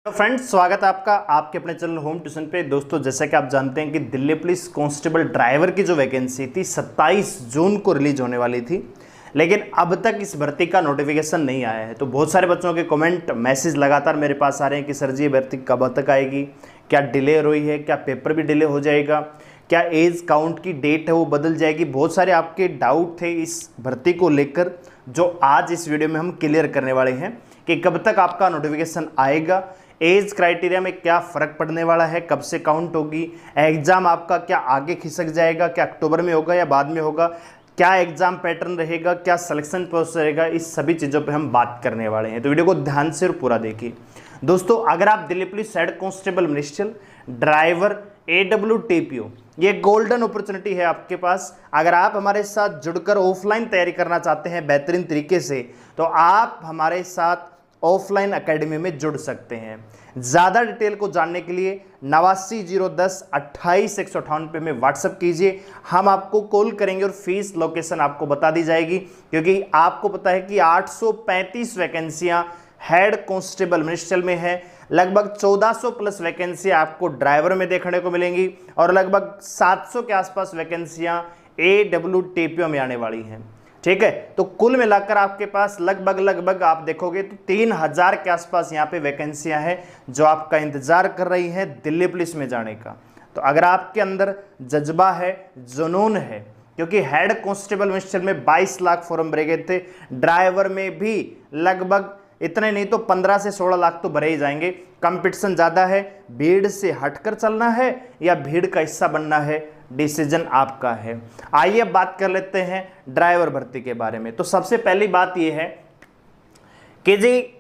तो फ्रेंड्स, स्वागत है आपका आपके अपने चैनल होम ट्यूशन पे। दोस्तों, जैसा कि आप जानते हैं कि दिल्ली पुलिस कांस्टेबल ड्राइवर की जो वैकेंसी थी 27 जून को रिलीज होने वाली थी, लेकिन अब तक इस भर्ती का नोटिफिकेशन नहीं आया है। तो बहुत सारे बच्चों के कमेंट मैसेज लगातार मेरे पास आ रहे हैं कि सर जी ये भर्ती कब तक आएगी, क्या डिले हो रही है, क्या पेपर भी डिले हो जाएगा, क्या एज काउंट की डेट है वो बदल जाएगी। बहुत सारे आपके डाउट थे इस भर्ती को लेकर, जो आज इस वीडियो में हम क्लियर करने वाले हैं कि कब तक आपका नोटिफिकेशन आएगा, एज क्राइटेरिया में क्या फ़र्क पड़ने वाला है, कब से काउंट होगी, एग्ज़ाम आपका क्या आगे खिसक जाएगा, क्या अक्टूबर में होगा या बाद में होगा, क्या एग्ज़ाम पैटर्न रहेगा, क्या सिलेक्शन प्रोसेस रहेगा, इस सभी चीज़ों पे हम बात करने वाले हैं। तो वीडियो को ध्यान से और पूरा देखिए। दोस्तों, अगर आप Delhi police head constable ministerial driver AWTPO, ये गोल्डन अपॉर्चुनिटी है आपके पास। अगर आप हमारे साथ जुड़कर ऑफलाइन तैयारी करना चाहते हैं बेहतरीन तरीके से, तो आप हमारे साथ ऑफलाइन एकेडमी में जुड़ सकते हैं। ज़्यादा डिटेल को जानने के लिए 8901102858 पे में व्हाट्सअप कीजिए, हम आपको कॉल करेंगे और फीस लोकेशन आपको बता दी जाएगी। क्योंकि आपको पता है कि 835 वैकेंसियां हेड कांस्टेबल मिनिस्ट्रियल में है, लगभग 1400 प्लस वैकेंसियां आपको ड्राइवर में देखने को मिलेंगी और लगभग 700 के आसपास वैकेंसियां AWTPO में आने वाली हैं। ठीक है, तो कुल मिलाकर आपके पास लगभग आप देखोगे तो 3000 के आसपास यहाँ पे वैकेंसियां हैं जो आपका इंतजार कर रही हैं दिल्ली पुलिस में जाने का। तो अगर आपके अंदर जज्बा है, जुनून है, क्योंकि हेड कांस्टेबल मिनिस्ट्रियल में 22 लाख फॉर्म भरे गए थे, ड्राइवर में भी लगभग इतने नहीं तो 15 से 16 लाख तो भरे ही जाएंगे। कंपटीशन ज़्यादा है, भीड़ से हटकर चलना है या भीड़ का हिस्सा बनना है, डिसीजन आपका है। आइए अब बात कर लेते हैं ड्राइवर भर्ती के बारे में। तो सबसे पहली बात यह है कि जी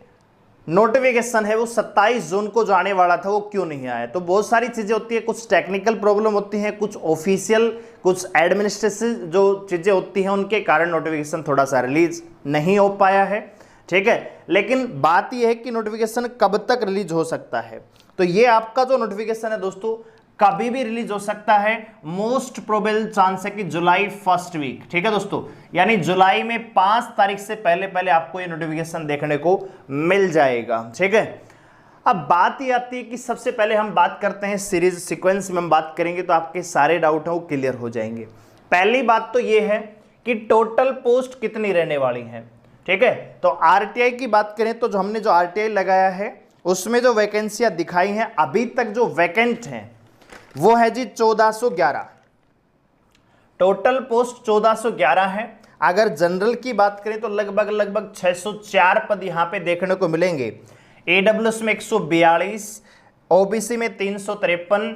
नोटिफिकेशन है वो 27 जून को जो आने वाला था वो क्यों नहीं आया। तो बहुत सारी चीज़ें होती है, कुछ टेक्निकल प्रॉब्लम होती हैं, कुछ ऑफिशियल, कुछ एडमिनिस्ट्रेटिव जो चीज़ें होती हैं उनके कारण नोटिफिकेशन थोड़ा सा रिलीज नहीं हो पाया है। ठीक है, लेकिन बात यह है कि नोटिफिकेशन कब तक रिलीज हो सकता है। तो ये आपका जो नोटिफिकेशन है दोस्तों कभी भी रिलीज हो सकता है। मोस्ट प्रोबेबल चांस है कि जुलाई फर्स्ट वीक। ठीक है दोस्तों, यानी जुलाई में 5 तारीख से पहले आपको ये नोटिफिकेशन देखने को मिल जाएगा। ठीक है, अब बात ये आती है कि सबसे पहले हम बात करते हैं सीरीज सीक्वेंस में हम बात करेंगे तो आपके सारे डाउट हैं वो क्लियर हो जाएंगे। पहली बात तो ये है कि टोटल पोस्ट कितनी रहने वाली है। ठीक है, तो RTI की बात करें तो जो हमने जो RTI लगाया है उसमें जो वैकेंसियां दिखाई हैं अभी तक जो वैकेंट हैं वो है जी 1411। टोटल पोस्ट 1411 है। अगर जनरल की बात करें तो लगभग 604 पद यहां पे देखने को मिलेंगे। AWS में 142, OBC में 353,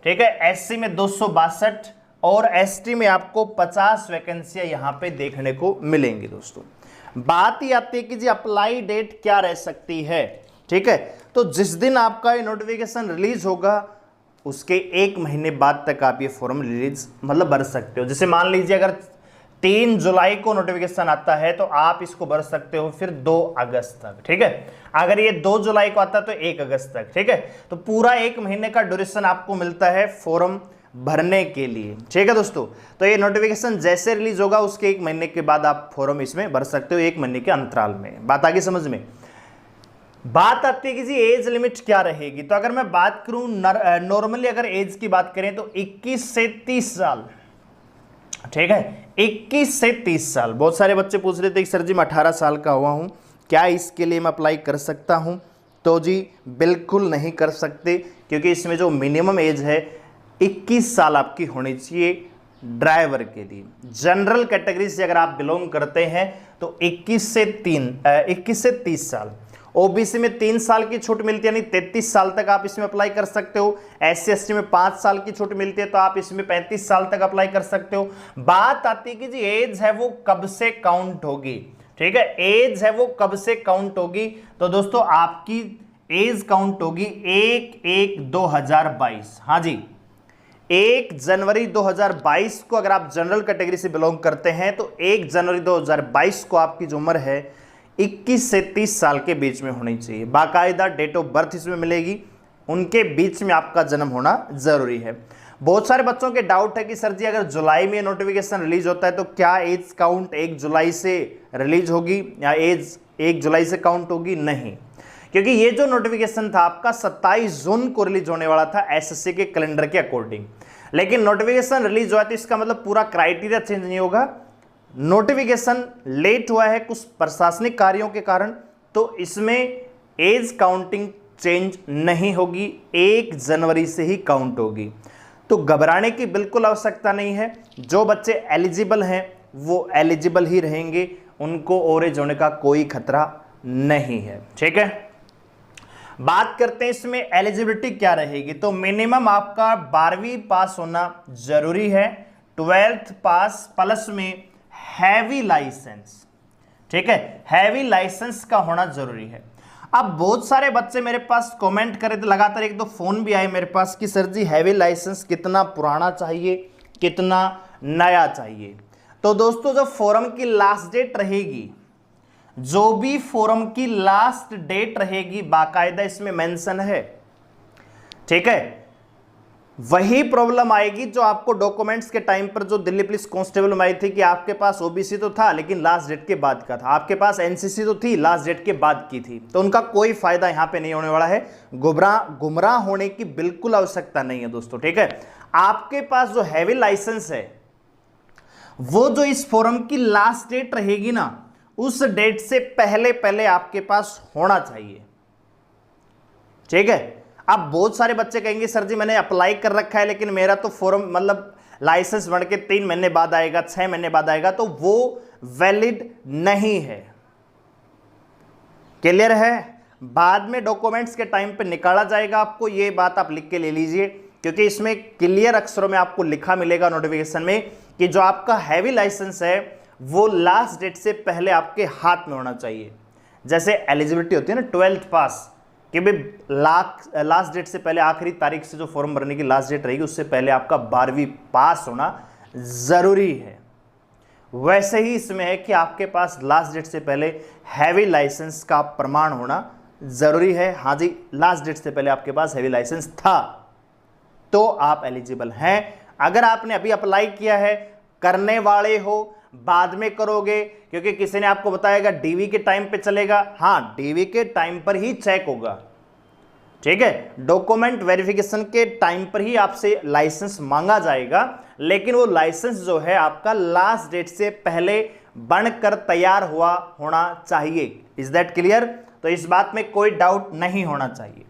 ठीक है, SC में 262 और ST में आपको 50 वैकेंसियां यहां पे देखने को मिलेंगी। दोस्तों, बात ही आती है कि जी अप्लाई डेट क्या रह सकती है। ठीक है, तो जिस दिन आपका ये नोटिफिकेशन रिलीज होगा उसके 1 महीने बाद तक आप ये फॉर्म रिलीज भर सकते हो। जैसे मान लीजिए अगर 3 जुलाई को नोटिफिकेशन आता है तो आप इसको भर सकते हो फिर 2 अगस्त तक। ठीक है, अगर ये 2 जुलाई को आता है तो 1 अगस्त तक। ठीक है, तो पूरा 1 महीने का ड्यूरेशन आपको मिलता है फॉर्म भरने के लिए। ठीक है दोस्तों, तो ये नोटिफिकेशन जैसे रिलीज होगा उसके 1 महीने के बाद आप फॉर्म इसमें भर सकते हो, 1 महीने के अंतराल में। बात आगे समझ में। बात आती है कि जी एज लिमिट क्या रहेगी। तो अगर मैं बात करूं नॉर्मली अगर एज की बात करें तो 21 से 30 साल। ठीक है, 21 से 30 साल। बहुत सारे बच्चे पूछ रहे थे कि सर जी मैं 18 साल का हुआ हूं, क्या इसके लिए मैं अप्लाई कर सकता हूं। तो जी बिल्कुल नहीं कर सकते, क्योंकि इसमें जो मिनिमम एज है 21 साल आपकी होनी चाहिए ड्राइवर के लिए। जनरल कैटेगरी से अगर आप बिलोंग करते हैं तो 21 से 30 साल। OBC में 3 साल की छूट मिलती है, यानी 33 साल तक आप इसमें अप्लाई कर सकते हो। SC ST में 5 साल की छूट मिलती है तो आप इसमें 35 साल तक अप्लाई कर सकते हो। बात आती है कि जी एज है वो कब से काउंट होगी। ठीक है, एज है वो कब से काउंट होगी। तो दोस्तों आपकी एज काउंट होगी 1/1/2022। हाँ जी, 1 जनवरी 2022 को अगर आप जनरल कैटेगरी से बिलोंग करते हैं तो 1 जनवरी 2022 को आपकी जो उम्र है 21 से 30 साल के बीच में होनी चाहिए। बाकायदा डेट ऑफ बर्थ इसमें मिलेगी, उनके बीच में आपका जन्म होना जरूरी है। बहुत सारे बच्चों के डाउट है कि सर जी अगर जुलाई में नोटिफिकेशन रिलीज होता है तो क्या एज काउंट 1 जुलाई से रिलीज होगी या एज 1 जुलाई से काउंट होगी। नहीं, क्योंकि ये जो नोटिफिकेशन था आपका 27 जून को रिलीज होने वाला था एसएससी के कैलेंडर के अकॉर्डिंग, लेकिन नोटिफिकेशन रिलीज हुआ तो इसका मतलब पूरा क्राइटेरिया चेंज नहीं होगा। नोटिफिकेशन लेट हुआ है कुछ प्रशासनिक कार्यों के कारण, तो इसमें एज काउंटिंग चेंज नहीं होगी, 1 जनवरी से ही काउंट होगी। तो घबराने की बिल्कुल आवश्यकता नहीं है। जो बच्चे एलिजिबल हैं वो एलिजिबल ही रहेंगे, उनको ओवरेज होने का कोई खतरा नहीं है। ठीक है, बात करते हैं इसमें एलिजिबिलिटी क्या रहेगी। तो मिनिमम आपका 12वीं पास होना जरूरी है, 12th पास प्लस में हैवी लाइसेंस। ठीक है, हैवी लाइसेंस का होना जरूरी है। अब बहुत सारे बच्चे मेरे पास कमेंट करे थे, लगातार 1-2 फोन भी आए मेरे पास कि सर जी हैवी लाइसेंस कितना पुराना चाहिए, कितना नया चाहिए। तो दोस्तों जो फोरम की लास्ट डेट रहेगी, जो भी फोरम की लास्ट डेट रहेगी बाकायदा इसमें मेंशन है। ठीक है, वही प्रॉब्लम आएगी जो आपको डॉक्यूमेंट्स के टाइम पर जो दिल्ली पुलिस कांस्टेबल में आई थी कि आपके पास ओबीसी तो था लेकिन लास्ट डेट के बाद का था, आपके पास एनसीसी तो थी लास्ट डेट के बाद की थी। तो उनका कोई फायदा यहां पे नहीं होने वाला है, गुमराह होने की बिल्कुल आवश्यकता नहीं है दोस्तों। ठीक है, आपके पास जो हैवी लाइसेंस है वो जो इस फोरम की लास्ट डेट रहेगी ना, उस डेट से पहले आपके पास होना चाहिए। ठीक है, अब बहुत सारे बच्चे कहेंगे सर जी मैंने अप्लाई कर रखा है लेकिन मेरा तो फॉर्म मतलब लाइसेंस बन के 3 महीने बाद आएगा, 6 महीने बाद आएगा, तो वो वैलिड नहीं है। क्लियर है, बाद में डॉक्यूमेंट्स के टाइम पे निकाला जाएगा आपको, ये बात आप लिख के ले लीजिए, क्योंकि इसमें क्लियर अक्षरों में आपको लिखा मिलेगा नोटिफिकेशन में कि जो आपका हैवी लाइसेंस है वो लास्ट डेट से पहले आपके हाथ में होना चाहिए। जैसे एलिजिबिलिटी होती है ना 12th पास, कि भाई लास्ट डेट से पहले, आखिरी तारीख से जो फॉर्म भरने की लास्ट डेट रहेगी उससे पहले आपका 12वीं पास होना जरूरी है। वैसे ही इसमें है कि आपके पास लास्ट डेट से पहले हैवी लाइसेंस का प्रमाण होना जरूरी है। हाँ जी, लास्ट डेट से पहले आपके पास हैवी लाइसेंस था तो आप एलिजिबल हैं। अगर आपने अभी अप्लाई किया है, करने वाले हो, बाद में करोगे क्योंकि किसी ने आपको बताएगा डीवी के टाइम पे चलेगा, हाँ डीवी के टाइम पर ही चेक होगा। ठीक है, डॉक्यूमेंट वेरिफिकेशन के टाइम पर ही आपसे लाइसेंस मांगा जाएगा, लेकिन वो लाइसेंस जो है आपका लास्ट डेट से पहले बनकर तैयार हुआ होना चाहिए। Is that clear? तो इस बात में कोई डाउट नहीं होना चाहिए।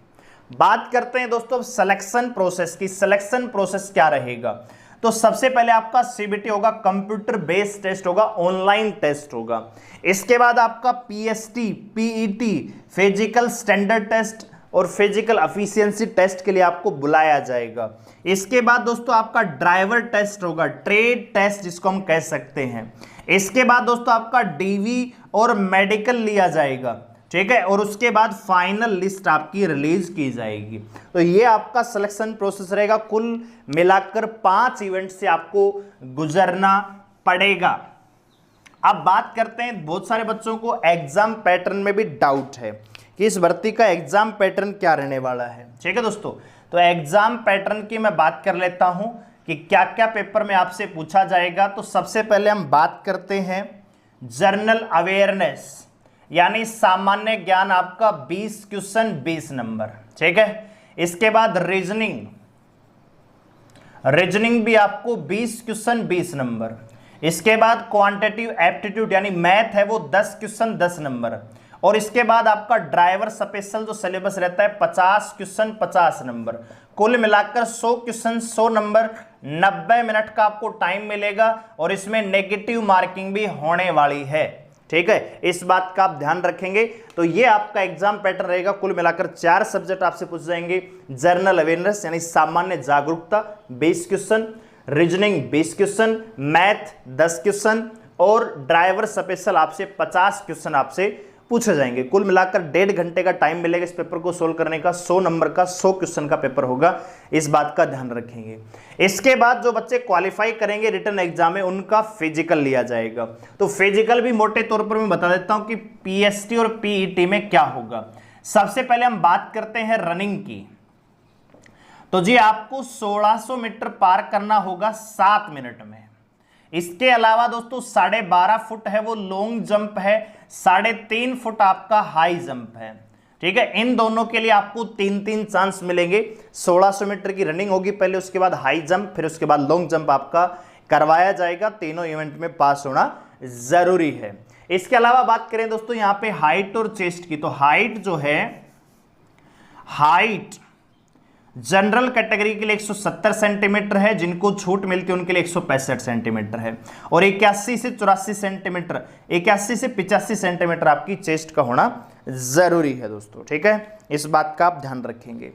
बात करते हैं दोस्तों सिलेक्शन प्रोसेस की। सिलेक्शन प्रोसेस क्या रहेगा? तो सबसे पहले आपका सीबीटी होगा, कंप्यूटर बेस्ड टेस्ट होगा, ऑनलाइन टेस्ट होगा। इसके बाद आपका PST, PET, physical standard test और फिजिकल एफिशिएंसी टेस्ट के लिए आपको बुलाया जाएगा। इसके बाद दोस्तों आपका ड्राइवर टेस्ट होगा, ट्रेड टेस्ट जिसको हम कह सकते हैं। इसके बाद दोस्तों आपका डीवी और मेडिकल लिया जाएगा। ठीक है, और उसके बाद फाइनल लिस्ट आपकी रिलीज की जाएगी। तो ये आपका सिलेक्शन प्रोसेस रहेगा। कुल मिलाकर 5 इवेंट से आपको गुजरना पड़ेगा। अब बात करते हैं, बहुत सारे बच्चों को एग्जाम पैटर्न में भी डाउट है कि इस भर्ती का एग्जाम पैटर्न क्या रहने वाला है। ठीक है दोस्तों, तो एग्जाम पैटर्न की मैं बात कर लेता हूं कि क्या क्या पेपर में आपसे पूछा जाएगा। तो सबसे पहले हम बात करते हैं जनरल अवेयरनेस, यानी सामान्य ज्ञान आपका 20 क्वेश्चन 20 नंबर। ठीक है, इसके बाद रीजनिंग भी आपको 20 क्वेश्चन 20 नंबर। इसके बाद क्वांटिटेटिव एप्टीट्यूड यानी मैथ है वो 10 क्वेश्चन 10 नंबर। और इसके बाद आपका ड्राइवर स्पेशल जो सिलेबस रहता है 50 क्वेश्चन 50 नंबर। कुल मिलाकर 100 क्वेश्चन 100 नंबर, 90 मिनट का आपको टाइम मिलेगा और इसमें नेगेटिव मार्किंग भी होने वाली है। ठीक है, इस बात का आप ध्यान रखेंगे। तो ये आपका एग्जाम पैटर्न रहेगा। कुल मिलाकर 4 सब्जेक्ट आपसे पूछ जाएंगे। जनरल अवेयरनेस यानी सामान्य जागरूकता 20 question, reasoning 20 question, math 10 question और ड्राइवर स्पेशल आपसे 50 क्वेश्चन आपसे पूछे जाएंगे। कुल मिलाकर 1.5 घंटे का टाइम मिलेगा इस पेपर को सोल्व करने का। 100 नंबर का 100 क्वेश्चन का पेपर होगा, इस बात का ध्यान रखेंगे। इसके बाद जो बच्चे क्वालिफाई करेंगे रिटन एग्जाम में उनका फिजिकल लिया जाएगा। तो फिजिकल भी मोटे तौर पर मैं बता देता हूं कि पीएसटी और पीईटी में क्या होगा। सबसे पहले हम बात करते हैं रनिंग की। तो जी आपको 1600 मीटर पार करना होगा 7 मिनट में। इसके अलावा दोस्तों 12.5 फुट है वो लॉन्ग जंप है, 3.5 फुट आपका हाई जंप है। ठीक है। इन दोनों के लिए आपको 3-3 चांस मिलेंगे। 1600 मीटर की रनिंग होगी पहले, उसके बाद हाई जंप, फिर उसके बाद लॉन्ग जंप आपका करवाया जाएगा। तीनों इवेंट में पास होना जरूरी है। इसके अलावा बात करें दोस्तों यहां पे हाइट और चेस्ट की, तो हाइट जो है, हाइट जनरल कैटेगरी के लिए 170 सेंटीमीटर है, जिनको छूट मिलती है उनके लिए 165 सेंटीमीटर है, और 81 से 84 सेंटीमीटर, 81 से 85 सेंटीमीटर आपकी चेस्ट का होना जरूरी है दोस्तों। ठीक है, इस बात का आप ध्यान रखेंगे।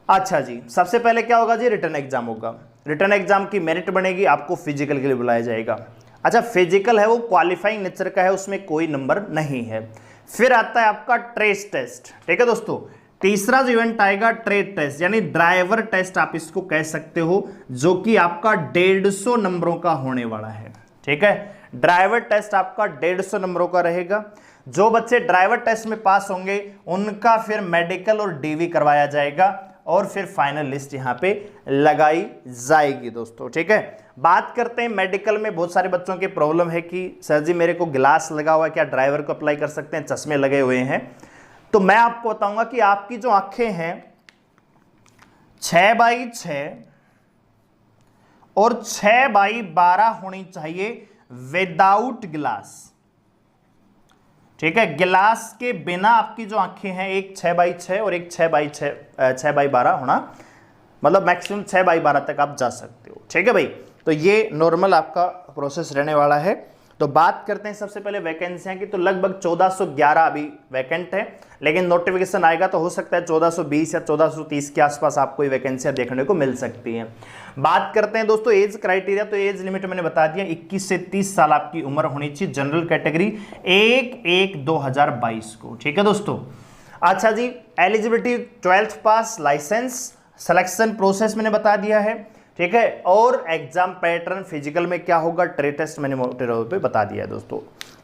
अच्छा जी, सबसे पहले क्या होगा जी, रिटर्न एग्जाम होगा। रिटर्न एग्जाम की मेरिट बनेगी, आपको फिजिकल के लिए बुलाया जाएगा। अच्छा, फिजिकल है वो क्वालिफाइंग नेचर का है, उसमें कोई नंबर नहीं है। फिर आता है आपका ट्रेस टेस्ट। ठीक है दोस्तों, तीसरा जो इवेंट आएगा ट्रेड टेस्ट, यानी ड्राइवर टेस्ट आप इसको कह सकते हो, जो कि आपका 150 नंबरों का होने वाला है। ठीक है, ड्राइवर टेस्ट आपका 150 नंबरों का रहेगा। जो बच्चे ड्राइवर टेस्ट में पास होंगे उनका फिर मेडिकल और डीवी करवाया जाएगा, और फिर फाइनल लिस्ट यहां पे लगाई जाएगी दोस्तों। ठीक है, बात करते हैं मेडिकल में। बहुत सारे बच्चों के प्रॉब्लम है कि सर जी मेरे को ग्लास लगा हुआ है, क्या ड्राइवर को अप्लाई कर सकते हैं, चश्मे लगे हुए हैं। तो मैं आपको बताऊंगा कि आपकी जो आंखें हैं 6x6 और 6x12 होनी चाहिए विदाउट ग्लास। ठीक है, गिलास के बिना आपकी जो आंखें हैं, एक 6x6 और एक 6x12 होना, मतलब मैक्सिमम 6x12 तक आप जा सकते हो। ठीक है भाई, तो ये नॉर्मल आपका प्रोसेस रहने वाला है। तो बात करते हैं सबसे पहले वैकेंसियां की। तो लगभग 1411 अभी वैकेंट है, लेकिन नोटिफिकेशन आएगा तो हो सकता है 1420 या 1430 के आसपास आपको ये वैकेंसियां देखने को मिल सकती हैं। बात करते हैं दोस्तों एज क्राइटेरिया। तो एज लिमिट मैंने बता दिया, 21 से 30 साल आपकी उम्र होनी चाहिए, जनरल कैटेगरी 1/1/2022 को। ठीक है दोस्तों। अच्छा जी, एलिजिबिलिटी 12th पास, लाइसेंस, सिलेक्शन प्रोसेस मैंने बता दिया है। ठीक है, और एग्जाम पैटर्न फिजिकल में क्या होगा, ट्रेड टेस्ट मैंने मोटे तौर पे बता दिया है दोस्तों।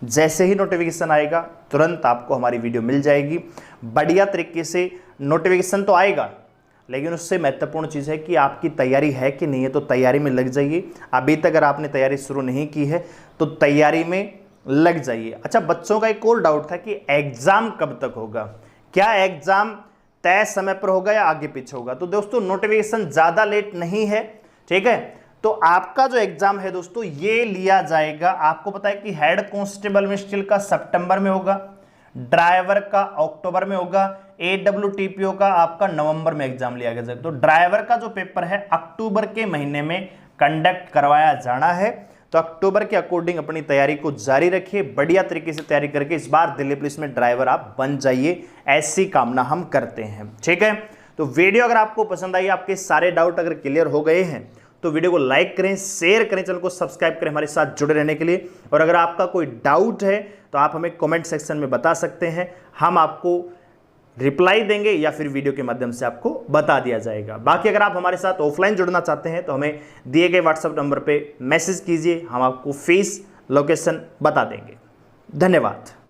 जैसे ही नोटिफिकेशन आएगा तुरंत आपको हमारी वीडियो मिल जाएगी। बढ़िया तरीके से नोटिफिकेशन तो आएगा, लेकिन उससे महत्वपूर्ण चीज़ है कि आपकी तैयारी है कि नहीं है, तो तैयारी में लग जाइए। अभी तक अगर आपने तैयारी शुरू नहीं की है तो तैयारी में लग जाइए। अच्छा, बच्चों का एक और डाउट था कि एग्जाम कब तक होगा, क्या एग्जाम तय समय पर होगा या आगे पीछे होगा। तो दोस्तों नोटिफिकेशन ज़्यादा लेट नहीं है। ठीक है, तो आपका जो एग्जाम है दोस्तों ये लिया जाएगा, आपको पता है कि हेड कांस्टेबल मिनिस्ट्रियल का सितंबर में होगा, ड्राइवर का अक्टूबर में होगा, AWTPO का आपका नवंबर में एग्जाम लिया गया। तो ड्राइवर का जो पेपर है अक्टूबर के महीने में कंडक्ट करवाया जाना है। तो अक्टूबर के अकॉर्डिंग अपनी तैयारी को जारी रखिए, बढ़िया तरीके से तैयारी करके इस बार दिल्ली पुलिस में ड्राइवर आप बन जाइए, ऐसी कामना हम करते हैं। ठीक है, तो वीडियो अगर आपको पसंद आई, आपके सारे डाउट अगर क्लियर हो गए हैं, तो वीडियो को लाइक करें, शेयर करें, चैनल को सब्सक्राइब करें हमारे साथ जुड़े रहने के लिए। और अगर आपका कोई डाउट है तो आप हमें कमेंट सेक्शन में बता सकते हैं, हम आपको रिप्लाई देंगे या फिर वीडियो के माध्यम से आपको बता दिया जाएगा। बाकी अगर आप हमारे साथ ऑफलाइन जुड़ना चाहते हैं तो हमें दिए गए व्हाट्सएप नंबर पे मैसेज कीजिए, हम आपको फीस लोकेशन बता देंगे। धन्यवाद।